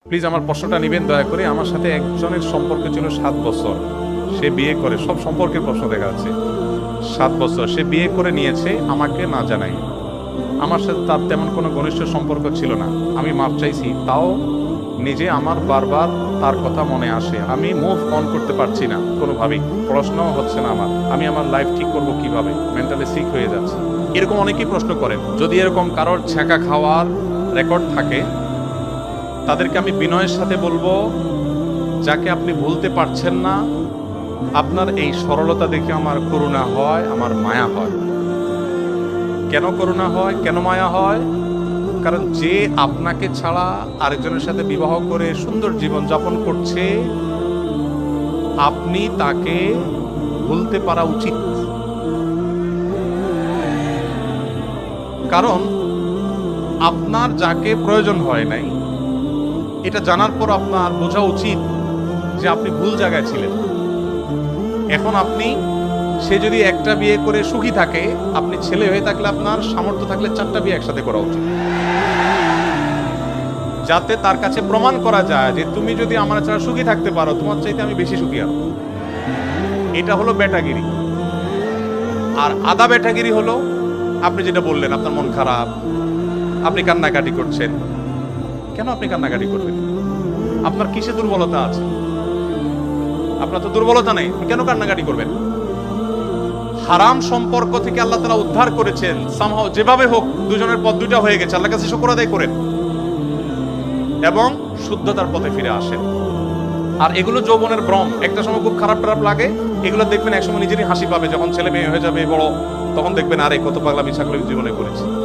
Please আমার প্রশ্নটা নেবেন দয়া করে। আমার সাথে একজনের সম্পর্ক ছিল 7 বছর, সে বিয়ে করে, সব সম্পর্কের প্রশ্ন দেখা যাচ্ছে। 7 বছর সে বিয়ে করে নিয়েছে আমাকে না জানাই। আমার সাথে তার তেমন কোনো ঘনিষ্ঠ সম্পর্ক ছিল না। আমি মাপ চাইছি, তাও নিজে আমার বারবার তার কথা মনে আসে। আমি মুভ অন করতে পারছি না কোনোভাবেই, প্রশ্নও হচ্ছে না আমার। আমি আমার লাইফ ঠিক করব কিভাবে, মেন্টালি সিক হয়ে যাচ্ছে। এরকম অনেকেই প্রশ্ন করেন। যদি এরকম কারোর ছ্যাঁকা খাওয়ার রেকর্ড থাকে, তাদেরকে আমি বিনয়ের সাথে বলবো, যাকে আপনি ভুলতে পারছেন না, আপনার এই সরলতা দেখে আমার করুণা হয়, আমার মায়া হয়। কেন করুণা হয়, কেন মায়া হয়? কারণ যে আপনাকে ছাড়া আরেকজনের সাথে বিবাহ করে সুন্দর জীবন যাপন করছে, আপনি তাকে ভুলতে পারা উচিত। কারণ আপনার যাকে প্রয়োজন হয় নাই, এটা জানার পর আপনার বোঝা উচিত যে আপনি ভুল জায়গায় ছিলেন। এখন আপনি, সে যদি একটা বিয়ে করে সুখী থাকে, আপনি ছেলে হয়ে থাকলে আপনার সামর্থ্য থাকলে 4টা বিয়ে একসাথে করা উচিত, যাতে তার কাছে প্রমাণ করা যায় যে তুমি যদি আমার ছাড়া সুখী থাকতে পারো, তোমার চাইতে আমি বেশি সুখী হব। এটা হলো বেটাগিরি। আর আদা বেটাগিরি হলো আপনি যেটা বললেন, আপনার মন খারাপ, আপনি কান্নাকাটি করছেন। কেন আপনি কান্নাকাটি করবেন? আপনার কিসে দুর্বলতা আছে? আপনার তো দুর্বলতা নেই, কেন কান্নাকাটি করবেন? হারাম সম্পর্ক থেকে আল্লাহ তাআলা উদ্ধার করেছেন। সামহাও যেভাবে হোক দুজনের পথ দুইটা হয়ে গেছে, আল্লাহর কাছে শুকর আদায় করেন এবং শুদ্ধতার পথে ফিরে আসেন। আর এগুলো যৌবনের ভ্রম। একটা সময় খুব খারাপ খারাপ লাগে, এগুলো দেখবেন একসময় নিজেরই হাসি পাবে। যখন ছেলে মেয়ে হয়ে যাবে বড়, তখন দেখবেন আরে কত পাগলামি ছাগলামি জীবনে করেছি।